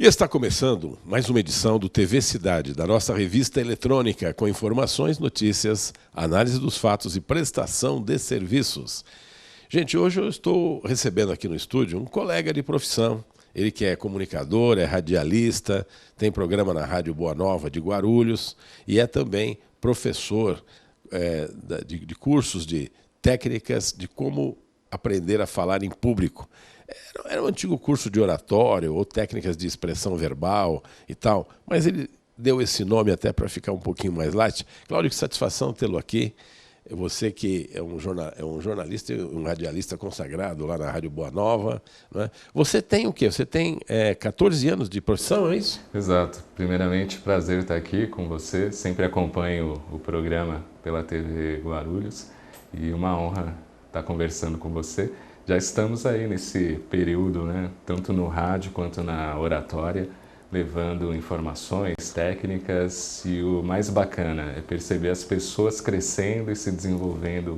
E está começando mais uma edição do TV Cidade, da nossa revista eletrônica, com informações, notícias, análise dos fatos e prestação de serviços. Gente, hoje eu estou recebendo aqui no estúdio um colega de profissão. Ele que é comunicador, é radialista, tem programa na Rádio Boa Nova de Guarulhos e é também professor de cursos de técnicas de como aprender a falar em público. Era um antigo curso de oratório ou técnicas de expressão verbal e tal, mas ele deu esse nome até para ficar um pouquinho mais light. Cláudio, que satisfação tê-lo aqui. Você que é um jornalista e um radialista consagrado lá na Rádio Boa Nova. Não é? Você tem o quê? Você tem 14 anos de profissão, é isso? Exato. Primeiramente, prazer estar aqui com você. Sempre acompanho o programa pela TV Guarulhos e uma honra estar conversando com você. Já estamos aí nesse período, né, tanto no rádio quanto na oratória, levando informações, técnicas, e o mais bacana é perceber as pessoas crescendo e se desenvolvendo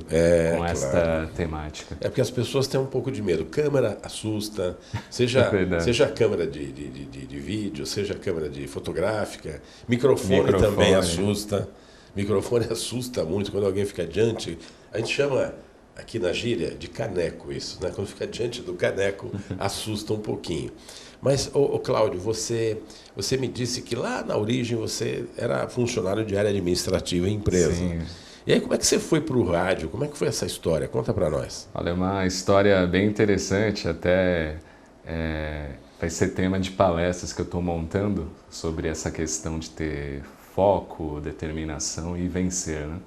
com esta temática. É porque as pessoas têm um pouco de medo. Câmera assusta, seja a câmera de vídeo, seja a câmera de fotográfica, microfone também assusta. Microfone assusta muito quando alguém fica diante. A gente chama aqui na gíria de caneco isso, né? Quando fica diante do caneco, assusta um pouquinho. Mas, Cláudio, você me disse que lá na origem você era funcionário de área administrativa em empresa. Sim. E aí, como é que você foi para o rádio? Como é que foi essa história? Conta para nós. Olha, é uma história bem interessante, até vai ser tema de palestras que eu estou montando sobre essa questão de ter foco, determinação e vencer, né?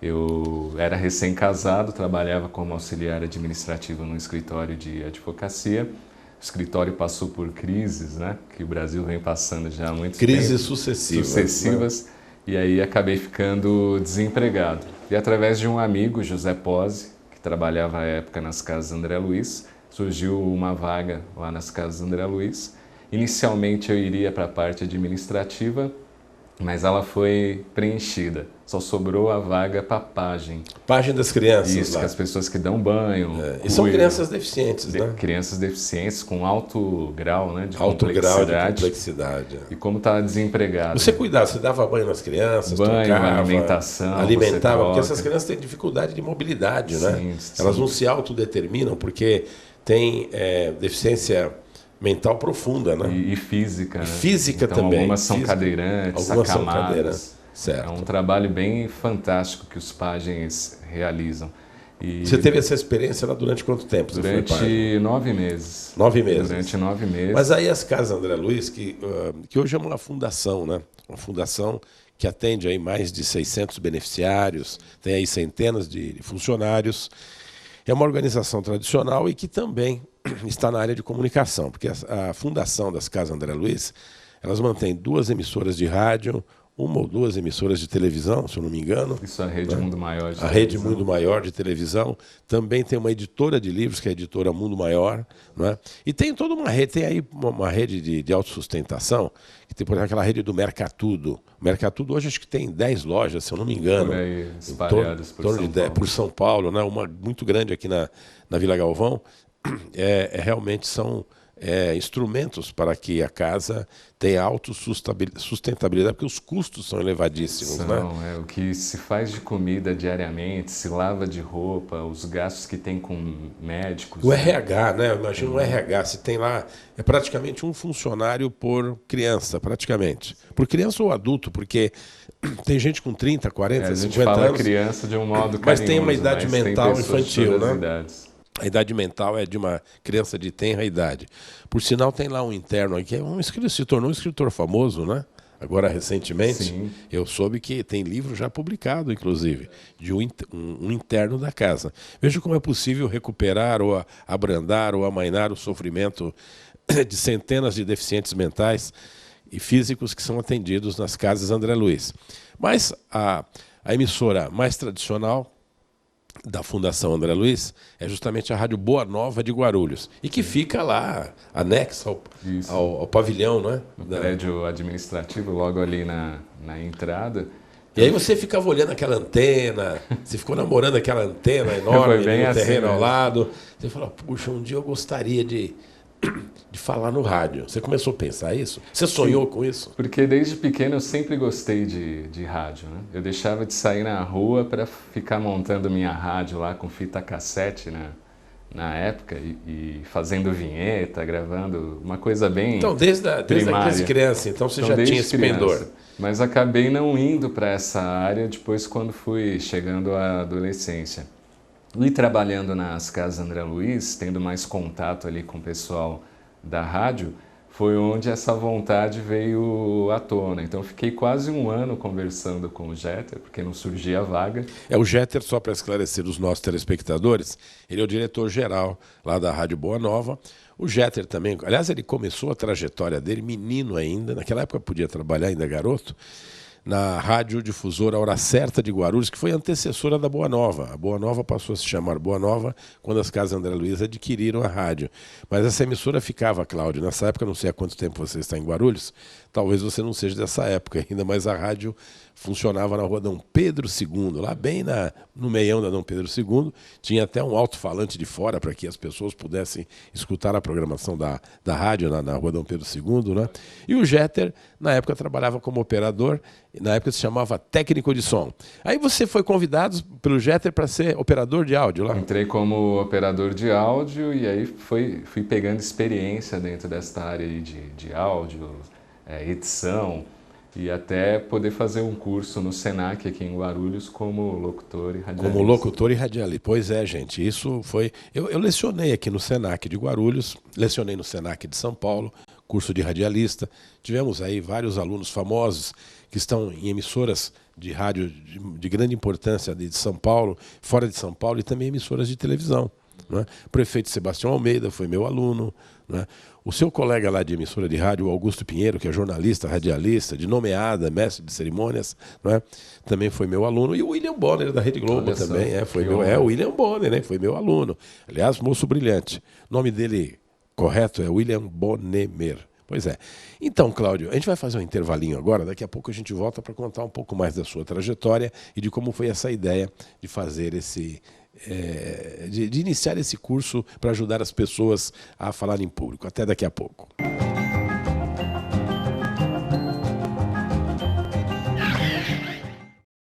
Eu era recém-casado, trabalhava como auxiliar administrativo num escritório de advocacia. O escritório passou por crises, né, que o Brasil vem passando já há muito tempo. Crises sucessivas. Né? E aí acabei ficando desempregado. E através de um amigo, José Pozzi, que trabalhava à época nas Casas André Luiz, surgiu uma vaga lá nas Casas André Luiz. Inicialmente eu iria para a parte administrativa, mas ela foi preenchida. Só sobrou a vaga para pajem. Pajem das crianças. Isso, lá. Que as pessoas que dão banho. E são crianças deficientes, né? Crianças deficientes com alto grau, né, de alto complexidade. Grau de complexidade. E como está desempregado. Você cuidava, você dava banho nas crianças, banho, tocava, alimentação. Alimentava, porque essas crianças têm dificuldade de mobilidade, né? Sim. Elas não se autodeterminam porque têm deficiência mental profunda, né? E física. E física então, também. Algumas são cadeirantes, algumas acamadas. são cadeirantes. Certo. É um trabalho bem fantástico que os pajens realizam. E você teve essa experiência lá durante quanto tempo? Durante 9 meses. 9 meses. Durante 9 meses. Mas aí as Casas André Luiz, que hoje é uma fundação, né? Uma fundação que atende aí mais de 600 beneficiários, tem aí centenas de funcionários. É uma organização tradicional e que também está na área de comunicação, porque a fundação das Casas André Luiz, elas mantêm 2 emissoras de rádio, 1 ou 2 emissoras de televisão, se eu não me engano. Isso, a Rede Mundo Maior de televisão. A Rede Mundo Maior de televisão. Também tem uma editora de livros, que é a editora Mundo Maior. Né? E tem toda uma rede, tem aí uma rede de autossustentação, que tem, por exemplo, aquela rede do Mercatudo. O Mercatudo hoje acho que tem 10 lojas, se eu não me engano. Por aí, espalhadas por São Paulo. Né? Uma muito grande aqui na Vila Galvão. Realmente são instrumentos para que a casa tenha autossustentabilidade, porque os custos são elevadíssimos. O que se faz de comida diariamente, se lava de roupa, os gastos que tem com médicos. O RH, né? Imagina um RH, se tem lá, é praticamente um funcionário por criança, praticamente. Por criança ou adulto, porque tem gente com 30, 40, 50 anos. A gente fala criança de um modo carinhoso, mas tem uma idade mental infantil, né? Idades. A idade mental é de uma criança de tenra idade. Por sinal, tem lá um interno aqui, se tornou um escritor famoso, né? Agora, recentemente, Sim. Eu soube que tem livro já publicado, inclusive, de um interno da casa. Veja como é possível recuperar ou abrandar ou amainar o sofrimento de centenas de deficientes mentais e físicos que são atendidos nas Casas André Luiz. Mas a emissora mais tradicional da Fundação André Luiz é justamente a Rádio Boa Nova de Guarulhos, e que fica lá, anexa ao pavilhão, não é? No prédio administrativo, logo ali na entrada. E aí você ficava olhando aquela antena, você ficou namorando aquela antena enorme no terreno ao lado. Você falou, puxa, um dia eu gostaria de de falar no rádio? Você começou a pensar isso? Você sonhou com isso? Porque desde pequeno eu sempre gostei de rádio, né? Eu deixava de sair na rua para ficar montando minha rádio lá com fita cassete, né? Na época, e fazendo vinheta, gravando, uma coisa bem Então, desde a criança, então você já tinha esse pendor. Mas acabei não indo para essa área depois quando fui chegando à adolescência. E trabalhando nas casas André Luiz, tendo mais contato ali com o pessoal da rádio, foi onde essa vontade veio à tona. Então, fiquei quase um ano conversando com o Jeter, porque não surgia vaga. O Jeter, só para esclarecer os nossos telespectadores, ele é o diretor-geral lá da Rádio Boa Nova. O Jeter também, aliás, ele começou a trajetória dele, menino ainda, naquela época podia trabalhar ainda garoto, na radiodifusora Hora Certa de Guarulhos, que foi antecessora da Boa Nova. A Boa Nova passou a se chamar Boa Nova quando as casas André Luiz adquiriram a rádio. Mas essa emissora ficava, Cláudio, nessa época, não sei há quanto tempo você está em Guarulhos, talvez você não seja dessa época ainda, mas a rádio funcionava na rua Dom Pedro II, lá bem no meião da Dom Pedro II, tinha até um alto-falante de fora para que as pessoas pudessem escutar a programação da rádio na rua Dom Pedro II, né? E o Jeter, na época, trabalhava como operador, na época se chamava técnico de som. Aí você foi convidado pelo Jeter para ser operador de áudio lá? Entrei como operador de áudio e aí fui pegando experiência dentro desta área aí de áudio, edição, e até poder fazer um curso no Senac aqui em Guarulhos como locutor e radialista. Como locutor e radialista. Pois é, gente, isso foi... Eu lecionei aqui no Senac de Guarulhos, lecionei no Senac de São Paulo, curso de radialista. Tivemos aí vários alunos famosos que estão em emissoras de rádio de grande importância de São Paulo, fora de São Paulo, e também emissoras de televisão. Né? O prefeito Sebastião Almeida foi meu aluno. Né? O seu colega lá de emissora de rádio, Augusto Pinheiro, que é jornalista, radialista, de nomeada, mestre de cerimônias, né? Também foi meu aluno. E o William Bonner, da Rede Globo, também. O William Bonner, né? Foi meu aluno. Aliás, moço brilhante. O nome dele correto é William Bonnemer. Pois é. Então, Cláudio, a gente vai fazer um intervalinho agora. Daqui a pouco a gente volta para contar um pouco mais da sua trajetória e de como foi essa ideia de fazer de iniciar esse curso para ajudar as pessoas a falar em público. Até daqui a pouco.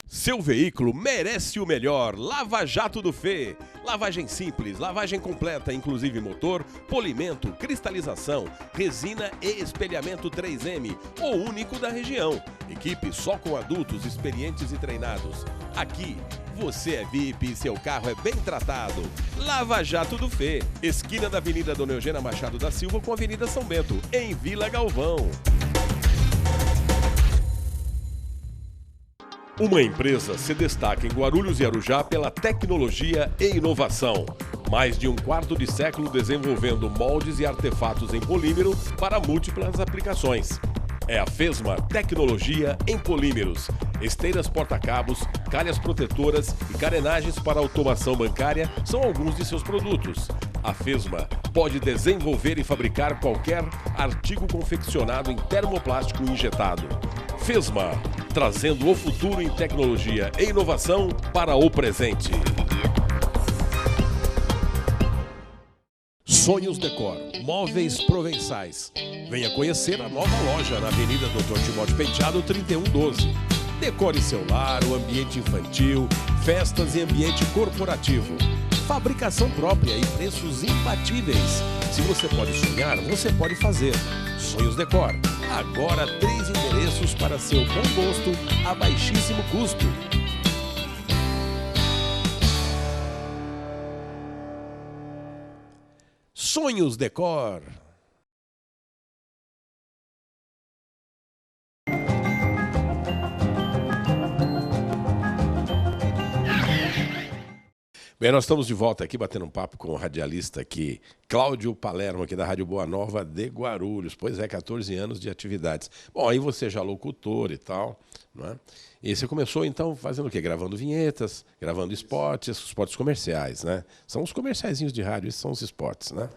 Seu veículo merece o melhor. Lava Jato do Fê. Lavagem simples, lavagem completa, inclusive motor, polimento, cristalização, resina e espelhamento 3M, o único da região. Equipe só com adultos experientes e treinados. Aqui, você é VIP e seu carro é bem tratado. Lava Jato do Fê. Esquina da Avenida Dona Eugênia Machado da Silva com a Avenida São Bento, em Vila Galvão. Uma empresa se destaca em Guarulhos e Arujá pela tecnologia e inovação. Mais de um quarto de século desenvolvendo moldes e artefatos em polímero para múltiplas aplicações. É a Fesma Tecnologia em Polímeros. Esteiras porta-cabos, calhas protetoras e carenagens para automação bancária são alguns de seus produtos. A Fesma pode desenvolver e fabricar qualquer artigo confeccionado em termoplástico injetado. Fesma, trazendo o futuro em tecnologia e inovação para o presente. Sonhos Decor, móveis provençais. Venha conhecer a nova loja na Avenida Dr. Timóteo Penteado, 3112. Decore seu lar, o ambiente infantil, festas e ambiente corporativo. Fabricação própria e preços imbatíveis. Se você pode sonhar, você pode fazer. Sonhos Decor. Agora 3 endereços para seu bom gosto a baixíssimo custo. Sonhos Decor. Bem, nós estamos de volta aqui, batendo um papo com o radialista aqui, Cláudio Palermo, aqui da Rádio Boa Nova de Guarulhos. Pois é, 14 anos de atividades. Bom, aí você já é locutor e tal, não é? E você começou, então, fazendo o quê? Gravando vinhetas, gravando spots comerciais, né? São os comerciaizinhos de rádio, esses são os spots, né?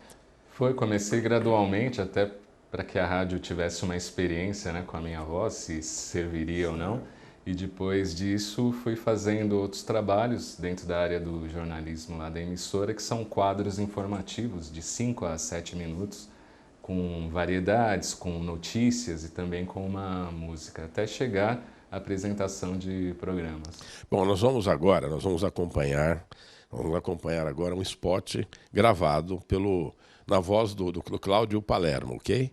Comecei gradualmente, até para que a rádio tivesse uma experiência, né, com a minha voz, se serviria ou não. E depois disso fui fazendo outros trabalhos dentro da área do jornalismo lá da emissora, que são quadros informativos de 5 a 7 minutos, com variedades, com notícias e também com uma música, até chegar à apresentação de programas. Bom, nós vamos acompanhar agora um spot gravado na voz do Cláudio Palermo, ok?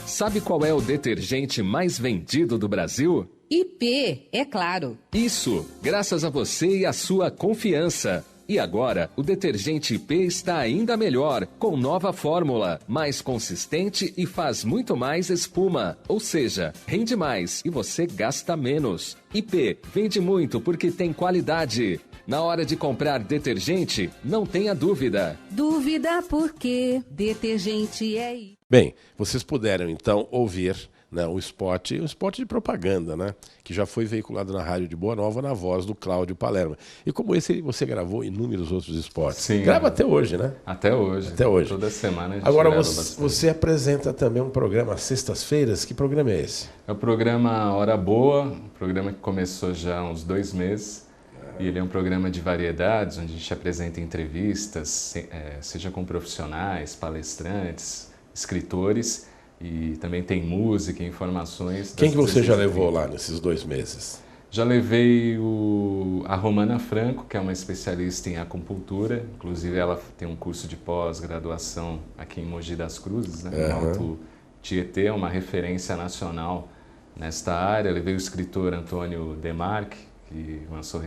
Sabe qual é o detergente mais vendido do Brasil? IP, é claro. Isso, graças a você e a sua confiança. E agora, o detergente IP está ainda melhor, com nova fórmula, mais consistente e faz muito mais espuma. Ou seja, rende mais e você gasta menos. IP vende muito porque tem qualidade. Na hora de comprar detergente, não tenha dúvida. Dúvida por quê? Detergente é IP. Bem, vocês puderam então ouvir, né, um spot de propaganda, né, que já foi veiculado na Rádio de Boa Nova na voz do Cláudio Palermo. E como esse, você gravou inúmeros outros spots. Sim. Grava até hoje, né? Até hoje. Até hoje. Toda semana a gente Agora, grava você apresenta também um programa às sextas-feiras. Que programa é esse? É o programa Hora Boa, um programa que começou já há uns 2 meses. E ele é um programa de variedades, onde a gente apresenta entrevistas, seja com profissionais, palestrantes, escritores, e também tem música, informações. Quem que você já levou lá nesses 2 meses? Já levei a Romana Franco, que é uma especialista em acupuntura, inclusive ela tem um curso de pós-graduação aqui em Mogi das Cruzes, né, no Alto Tietê, é uma referência nacional nesta área. Levei o escritor Antônio Demarque, que lançou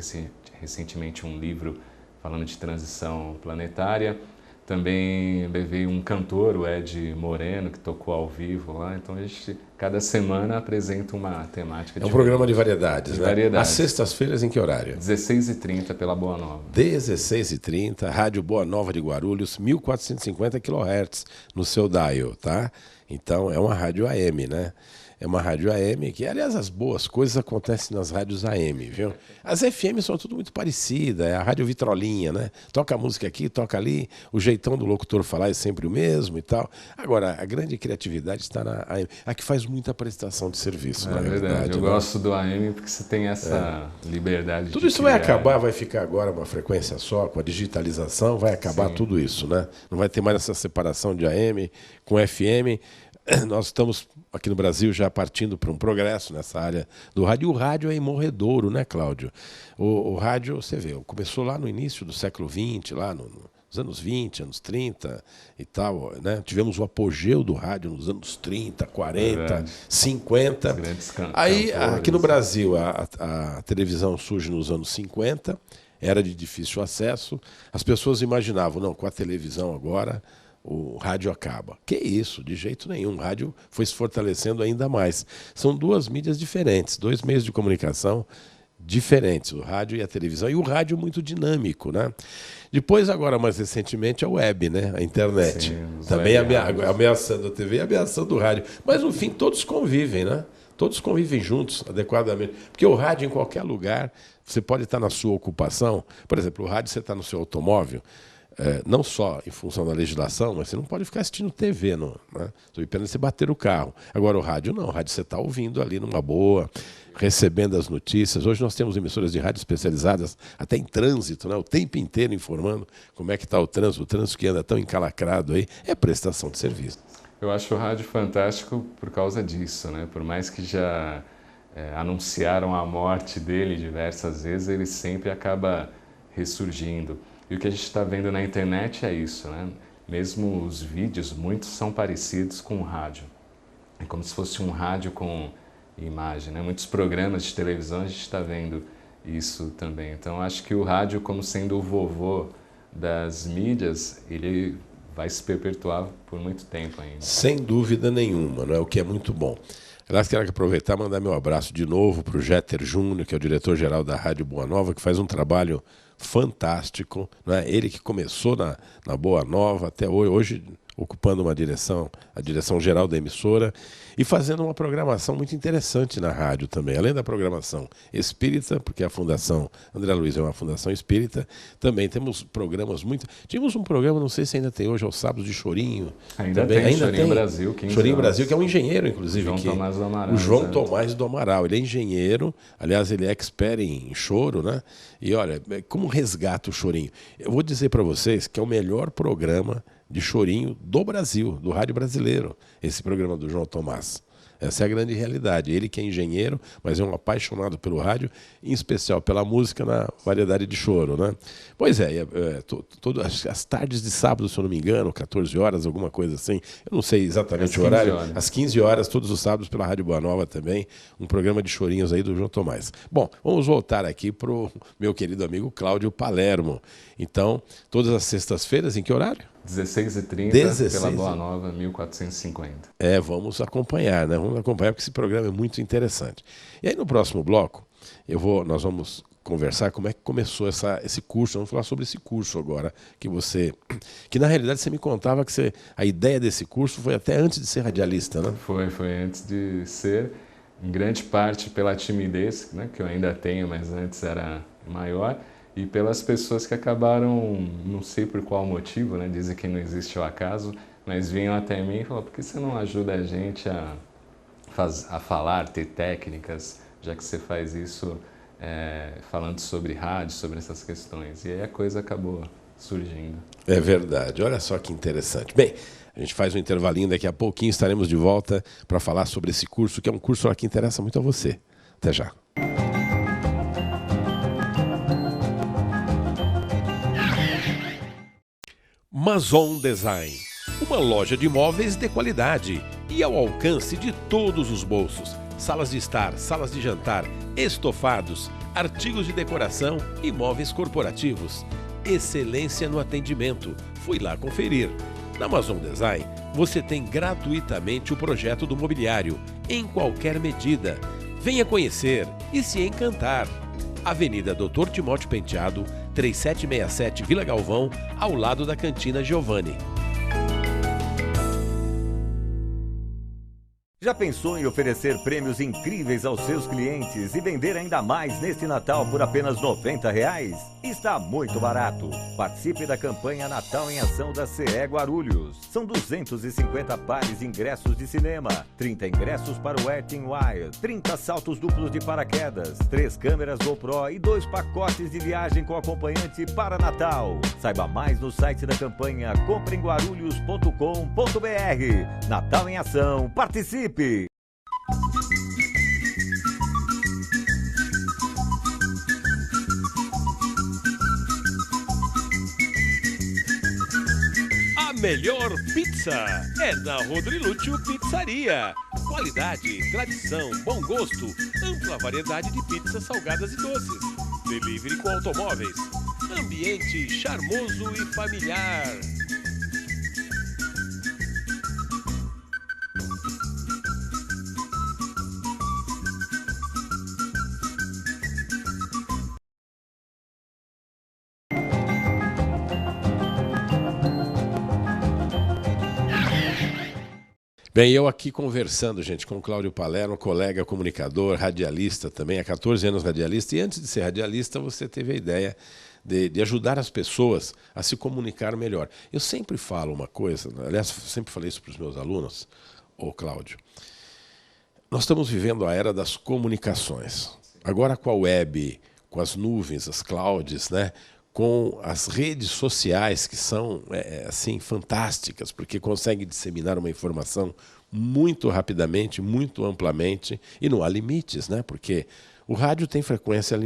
recentemente um livro falando de transição planetária. Também levei um cantor, o Ed Moreno, que tocou ao vivo lá. Então a gente, cada semana, apresenta uma temática diferente. É um programa de variedades, né? Variedades. Às sextas-feiras, em que horário? 16h30 pela Boa Nova. 16h30, Rádio Boa Nova de Guarulhos, 1450 kHz no seu dial, tá? Então é uma rádio AM, né? É uma rádio AM que, aliás, as boas coisas acontecem nas rádios AM, viu? As FM são tudo muito parecidas, é a rádio vitrolinha, né? Toca a música aqui, toca ali, o jeitão do locutor falar é sempre o mesmo e tal. Agora, a grande criatividade está na AM, a que faz muita prestação de serviço, na verdade. Verdade, eu né? gosto do AM porque você tem essa liberdade Tudo de isso vai criar. acabar, vai ficar agora uma frequência só, com a digitalização, vai acabar tudo isso, né? Não vai ter mais essa separação de AM com FM. Nós estamos aqui no Brasil já partindo para um progresso nessa área do rádio. E o rádio é morredouro, né, Cláudio? O rádio, você vê, começou lá no início do século XX, lá nos anos 20, anos 30 e tal, né? Tivemos o apogeu do rádio nos anos 30, 40, 50. Aí, aqui no Brasil, a televisão surge nos anos 50, era de difícil acesso. As pessoas imaginavam, não, com a televisão agora o rádio acaba. Que isso, de jeito nenhum. O rádio foi se fortalecendo ainda mais. São 2 mídias diferentes, 2 meios de comunicação diferentes, o rádio e a televisão. E o rádio muito dinâmico, né? Depois, agora, mais recentemente, a web, né? A internet. Sim, também ameaçando a TV e ameaçando o rádio. Mas, no fim, todos convivem, né? Todos convivem juntos, adequadamente. Porque o rádio, em qualquer lugar, você pode estar na sua ocupação. Por exemplo, o rádio, você está no seu automóvel, não só em função da legislação, mas você não pode ficar assistindo TV, não, né? Estou esperando você bater o carro. Agora o rádio não, o rádio você está ouvindo ali numa boa, recebendo as notícias. Hoje nós temos emissoras de rádio especializadas até em trânsito, né? O tempo inteiro informando como é que está o trânsito que anda tão encalacrado aí, é prestação de serviço. Eu acho o rádio fantástico por causa disso, né? Por mais que já anunciaram a morte dele diversas vezes, ele sempre acaba ressurgindo. E o que a gente está vendo na internet é isso, né? Mesmo os vídeos, muitos são parecidos com o rádio. É como se fosse um rádio com imagem, né? Muitos programas de televisão a gente está vendo isso também. Então, acho que o rádio, como sendo o vovô das mídias, ele vai se perpetuar por muito tempo ainda. Sem dúvida nenhuma, não é? O que é muito bom. Aliás, quero aproveitar e mandar meu abraço de novo para o Jeter Júnior, que é o diretor-geral da Rádio Boa Nova, que faz um trabalho fantástico, né? Ele que começou na Boa Nova até hoje ocupando uma direção, a direção geral da emissora, e fazendo uma programação muito interessante na rádio também. Além da programação espírita, porque a Fundação André Luiz é uma fundação espírita, também temos programas muito... Tínhamos um programa, não sei se ainda tem hoje, aos sábados, de Chorinho. Ainda também. Tem, ainda Chorinho tem. Brasil, 15 Chorinho anos. Brasil, que é um engenheiro, inclusive. João Tomás do Amaral. O João Tomás do Amaral. Ele é engenheiro, aliás, ele é expert em choro, né? E olha, como resgata o chorinho? Eu vou dizer para vocês que é o melhor programa de chorinho do Brasil, do rádio brasileiro, esse programa do João Tomás. Essa é a grande realidade. Ele que é engenheiro, mas é um apaixonado pelo rádio, em especial pela música na variedade de choro, né? Pois é, as tardes de sábado, se eu não me engano, 14 horas, alguma coisa assim, eu não sei exatamente o horário, às 15 horas, todos os sábados, pela Rádio Boa Nova também, um programa de chorinhos aí do João Tomás. Bom, vamos voltar aqui para o meu querido amigo Cláudio Palermo. Então, todas as sextas-feiras, em que horário? 16h30, pela Boa Nova, 1450. Vamos acompanhar, né? Vamos acompanhar porque esse programa é muito interessante. E aí no próximo bloco, nós vamos conversar como é que começou esse curso. Vamos falar sobre esse curso agora, que na realidade você me contava que a ideia desse curso foi até antes de ser radialista, né? Foi antes de ser, em grande parte pela timidez, né, que eu ainda tenho, mas antes era maior, e pelas pessoas que acabaram, não sei por qual motivo, né, dizem que não existe o acaso, mas vinham até mim e falaram: por que você não ajuda a gente a falar, ter técnicas, já que você faz isso falando sobre rádio, sobre essas questões? E aí a coisa acabou surgindo. É verdade, olha só que interessante. Bem, a gente faz um intervalinho, daqui a pouquinho estaremos de volta para falar sobre esse curso, que é um curso que interessa muito a você. Até já. Maison Design, uma loja de móveis de qualidade e ao alcance de todos os bolsos. Salas de estar, salas de jantar, estofados, artigos de decoração e móveis corporativos. Excelência no atendimento. Fui lá conferir. Na Maison Design, você tem gratuitamente o projeto do mobiliário, em qualquer medida. Venha conhecer e se encantar. Avenida Dr. Timóteo Penteado, 3767 Vila Galvão, ao lado da Cantina Giovanni. Já pensou em oferecer prêmios incríveis aos seus clientes e vender ainda mais neste Natal por apenas R$90? Está muito barato. Participe da campanha Natal em Ação da CE Guarulhos. São 250 pares de ingressos de cinema, 30 ingressos para o Wet n Wild, 30 saltos duplos de paraquedas, 3 câmeras GoPro e 2 pacotes de viagem com acompanhante para Natal. Saiba mais no site da campanha compreemguarulhos.com.br. Natal em Ação. Participe! A melhor pizza é na Rodrilúcio Pizzaria. Qualidade, tradição, bom gosto, ampla variedade de pizzas salgadas e doces. Delivery com automóveis. Ambiente charmoso e familiar. Bem, eu aqui conversando, gente, com o Cláudio Palermo, colega comunicador, radialista também, há 14 anos radialista, e antes de ser radialista você teve a ideia de ajudar as pessoas a se comunicar melhor. Eu sempre falo uma coisa, aliás, sempre falei isso para os meus alunos, Cláudio, nós estamos vivendo a era das comunicações. Agora com a web, com as nuvens, as clouds, né? Com as redes sociais que são assim fantásticas, porque conseguem disseminar uma informação muito rapidamente, muito amplamente, e não há limites, né? Porque o rádio tem frequência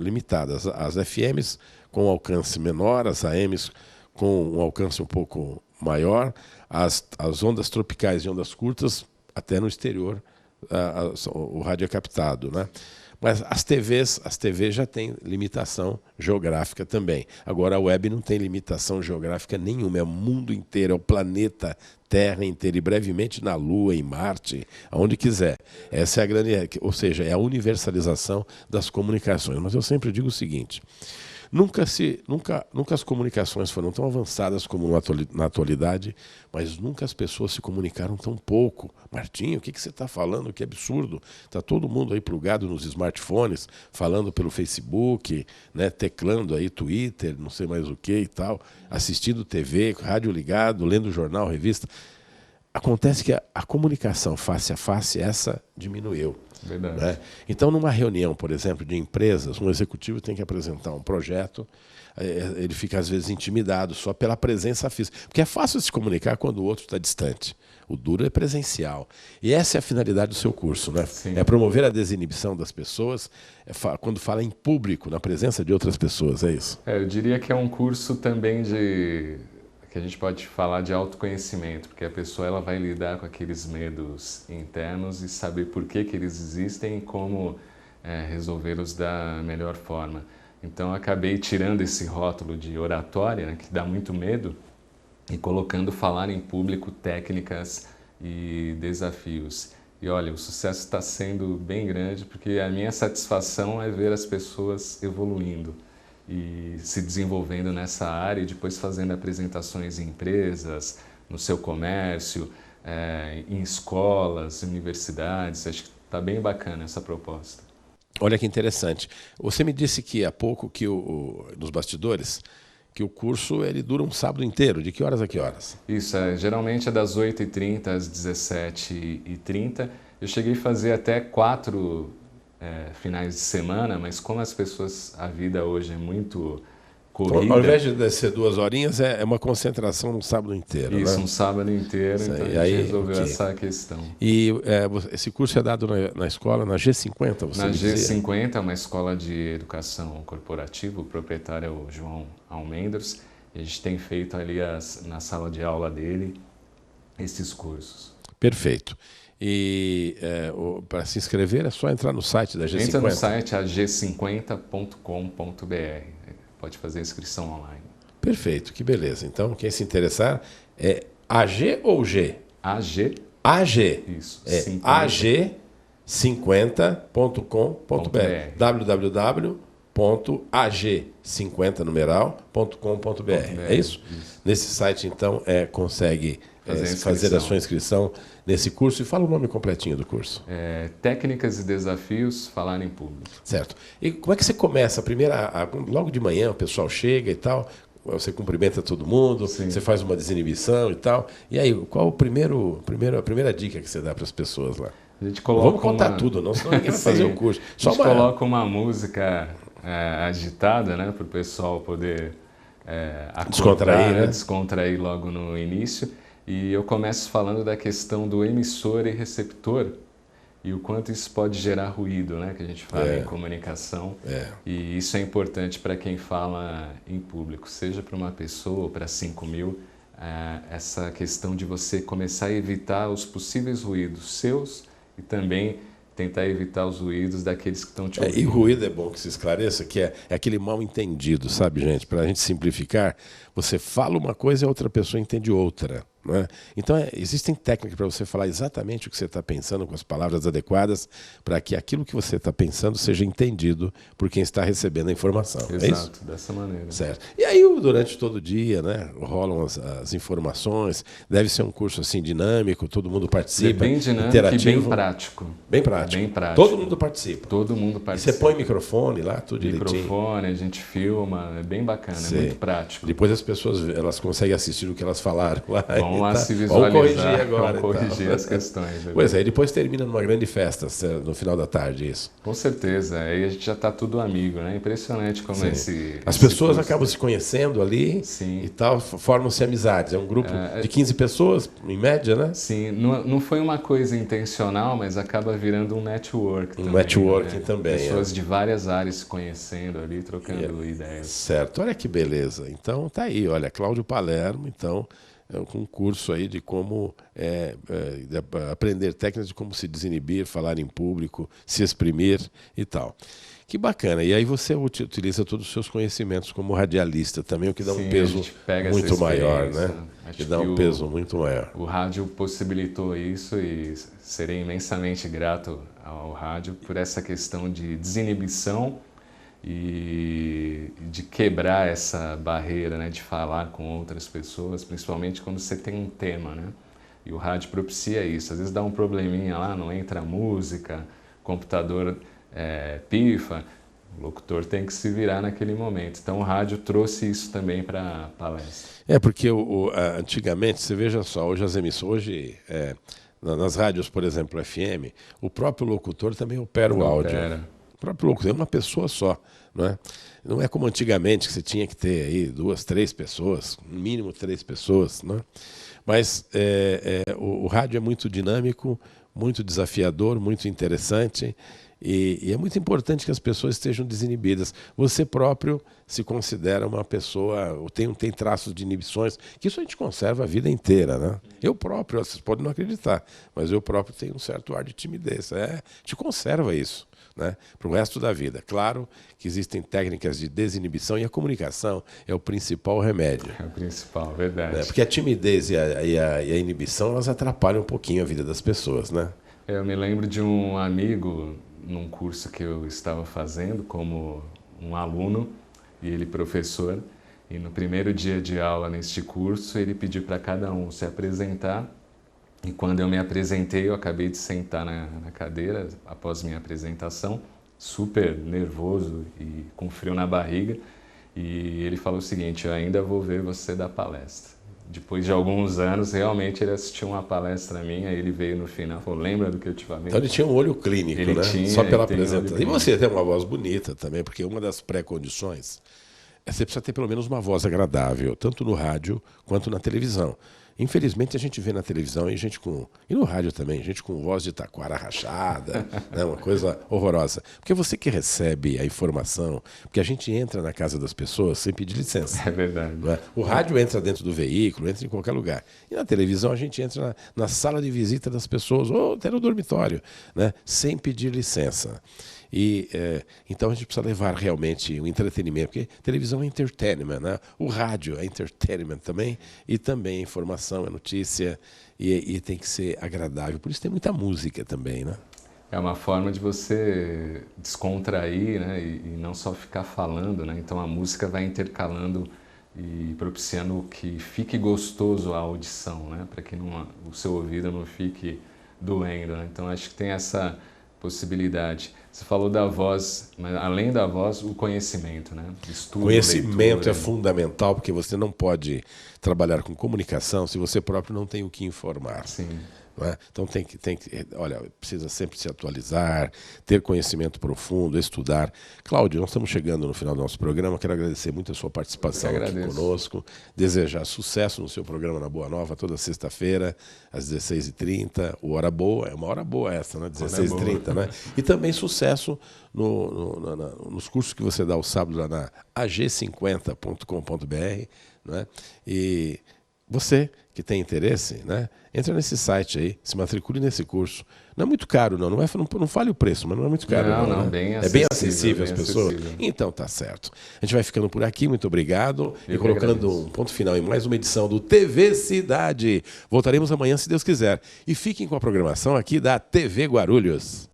limitada, as FMs com alcance menor, as AMs com um alcance um pouco maior, as ondas tropicais e ondas curtas, até no exterior o rádio é captado, né? Mas as TVs já têm limitação geográfica também. Agora a web não tem limitação geográfica nenhuma, é o mundo inteiro, é o planeta Terra inteiro, e brevemente na Lua, em Marte, aonde quiser. Essa é a grande, ou seja, é a universalização das comunicações. Mas eu sempre digo o seguinte: nunca as comunicações foram tão avançadas como na atualidade, mas nunca as pessoas se comunicaram tão pouco. Martinho, o que você está falando? Que absurdo. Está todo mundo aí plugado nos smartphones, falando pelo Facebook, né, teclando aí Twitter, não sei mais o que e tal, assistindo TV, rádio ligado, lendo jornal, revista. Acontece que a comunicação face a face, essa diminuiu. Verdade. Né? Então, numa reunião, por exemplo, de empresas, um executivo tem que apresentar um projeto, ele fica, às vezes, intimidado só pela presença física. Porque é fácil se comunicar quando o outro está distante. O duro é presencial. E essa é a finalidade do seu curso, né? Sim. É promover a desinibição das pessoas quando fala em público, na presença de outras pessoas, é isso? Eu diria que é um curso também que a gente pode falar de autoconhecimento, porque a pessoa ela vai lidar com aqueles medos internos e saber por que eles existem e como resolvê-los da melhor forma. Então, eu acabei tirando esse rótulo de oratória, né, que dá muito medo, e colocando falar em público, técnicas e desafios. E olha, o sucesso está sendo bem grande, porque a minha satisfação é ver as pessoas evoluindo e se desenvolvendo nessa área e depois fazendo apresentações em empresas, no seu comércio, em escolas, universidades. Acho que está bem bacana essa proposta. Olha que interessante. Você me disse que há pouco, que nos bastidores, que o curso ele dura um sábado inteiro. De que horas a que horas? Isso, geralmente é das 8h30 às 17h30. Eu cheguei a fazer até 4 finais de semana, mas como a vida hoje é muito corrida... Ao invés de ser 2 horinhas, é uma concentração no sábado inteiro, Isso, né? um sábado inteiro, Isso então aí, a gente resolveu okay. essa questão. E esse curso é dado na escola, na G50, você Na dizia? G50, uma escola de educação corporativa, o proprietário é o João Almendros, e a gente tem feito ali na sala de aula dele esses cursos. Perfeito. E para se inscrever é só entrar no site da G50? Entra no site ag50.com.br, pode fazer a inscrição online. Perfeito, que beleza. Então, quem se interessar é AG ou G? AG. AG. Isso. É 50. ag50.com.br. www.ag50numeral.com.br. É isso? Nesse site, então, consegue fazer a sua inscrição nesse curso. E fala o nome completinho do curso. Técnicas e desafios, falar em público. Certo. E como é que você começa? Logo de manhã o pessoal chega e tal, você cumprimenta todo mundo, Sim. Você faz uma desinibição e tal. E aí, qual a primeira dica que você dá para as pessoas lá? A gente coloca Vamos contar tudo, não, senão ninguém vai fazer o curso. A gente coloca uma música agitada, né, para o pessoal poder descontrair logo no início. E eu começo falando da questão do emissor e receptor e o quanto isso pode gerar ruído, né, que a gente fala em comunicação. E isso é importante para quem fala em público, seja para uma pessoa ou para 5.000. Essa questão de você começar a evitar os possíveis ruídos seus e também tentar evitar os ruídos daqueles que estão te ouvindo. E ruído é bom que se esclareça, que é aquele mal entendido, sabe, gente? Para a gente simplificar, você fala uma coisa e a outra pessoa entende outra. Né? Então, existem técnicas para você falar exatamente o que você está pensando com as palavras adequadas para que aquilo que você está pensando seja entendido por quem está recebendo a informação. Exato, é isso? dessa maneira. Certo. E aí, durante todo o dia, né, rolam as informações, deve ser um curso assim dinâmico, todo mundo participa. É bem dinâmico interativo. e bem prático. Bem prático. Bem prático. Todo mundo participa. Todo mundo participa. E você põe microfone lá, tudo direitinho. Microfone, a gente filma, é bem bacana, é muito prático. Depois as pessoas elas conseguem assistir o que elas falaram lá. Vamos lá se visualizar. Vamos corrigir agora. Vamos corrigir as questões. Pois é, e depois termina numa grande festa, no final da tarde, isso. Com certeza, aí a gente já está tudo amigo, né? Impressionante como As pessoas acabam se conhecendo ali. Sim. E tal, formam-se amizades. É um grupo de 15 pessoas, em média, né? Sim, não foi uma coisa intencional, mas acaba virando um network também. Networking né? também. Pessoas de várias áreas se conhecendo ali, trocando ideias. Certo, olha que beleza. Então tá aí, olha, Cláudio Palermo, então, com um curso aí de como aprender técnicas de como se desinibir, falar em público, se exprimir e tal. Que bacana. E aí você utiliza todos os seus conhecimentos como radialista também, o que dá um peso muito maior, né? Que dá um peso muito maior. O rádio possibilitou isso e serei imensamente grato ao rádio por essa questão de desinibição e de quebrar essa barreira, né, de falar com outras pessoas, principalmente quando você tem um tema, né? E o rádio propicia isso. Às vezes dá um probleminha lá, não entra música, computador pifa, o locutor tem que se virar naquele momento. Então o rádio trouxe isso também para a palestra. Porque antigamente, você veja só, hoje as emissões, Nas rádios, por exemplo, FM, o próprio locutor também opera o áudio. O próprio locutor é uma pessoa só. Não é como antigamente, que você tinha que ter aí 2, 3 pessoas, no mínimo 3 pessoas. Mas o rádio é muito dinâmico, muito desafiador, muito interessante. E é muito importante que as pessoas estejam desinibidas. Você próprio se considera uma pessoa, tem traços de inibições, que isso a gente conserva a vida inteira, né? Eu próprio, vocês podem não acreditar, mas eu próprio tenho um certo ar de timidez. Te conserva isso, né? Para o resto da vida. Claro que existem técnicas de desinibição e a comunicação é o principal remédio. É o principal, verdade. Porque a timidez e a inibição, elas atrapalham um pouquinho a vida das pessoas, né? Eu me lembro de um amigo num curso que eu estava fazendo como um aluno e ele professor, e no primeiro dia de aula neste curso ele pediu para cada um se apresentar, e quando eu me apresentei eu acabei de sentar na cadeira após minha apresentação, super nervoso e com frio na barriga, e ele falou o seguinte: eu ainda vou ver você dar palestra. Depois de alguns anos, realmente ele assistiu uma palestra minha, ele veio no final e falou: lembra do que eu te falei? Então ele tinha um olho clínico, ele né? Tinha, só pela apresentação. E você tem uma voz bonita também, porque uma das pré-condições é você precisa ter pelo menos uma voz agradável, tanto no rádio quanto na televisão. Infelizmente a gente vê na televisão e no rádio também, gente com voz de taquara rachada, né? Uma coisa horrorosa. Porque você que recebe a informação, porque a gente entra na casa das pessoas sem pedir licença. É verdade. Né? O rádio entra dentro do veículo, entra em qualquer lugar. E na televisão a gente entra na sala de visita das pessoas, ou até no dormitório, né? Sem pedir licença. Então a gente precisa levar realmente o entretenimento, porque televisão é entertainment, né? O rádio é entertainment também, e também informação, é notícia, e tem que ser agradável. Por isso tem muita música também, né? É uma forma de você descontrair, né? E não só ficar falando, né? Então a música vai intercalando e propiciando que fique gostoso a audição, né? Para que o seu ouvido não fique doendo, né? Então acho que tem essa possibilidade. Você falou da voz, mas além da voz, o conhecimento, né? Estudo, conhecimento leitura, é fundamental, porque você não pode trabalhar com comunicação se você próprio não tem o que informar. Sim. Não é? Então precisa sempre se atualizar, ter conhecimento profundo, estudar. Cláudio, nós estamos chegando no final do nosso programa. Quero agradecer muito a sua participação aqui conosco, desejar sucesso no seu programa na Boa Nova, toda sexta-feira, às 16h30. Hora boa, é uma hora boa essa, né? 16h30, né? E também sucesso nos cursos que você dá aos sábados lá na ag50.com.br, né? E você que tem interesse, né? Entra nesse site aí, se matricule nesse curso. Não é muito caro, não fale o preço, mas não é muito caro. Não, né? bem é bem acessível às pessoas. Acessível. Então tá certo. A gente vai ficando por aqui, muito obrigado. Eu e colocando um ponto final em mais uma edição do TV Cidade. Voltaremos amanhã, se Deus quiser. E fiquem com a programação aqui da TV Guarulhos.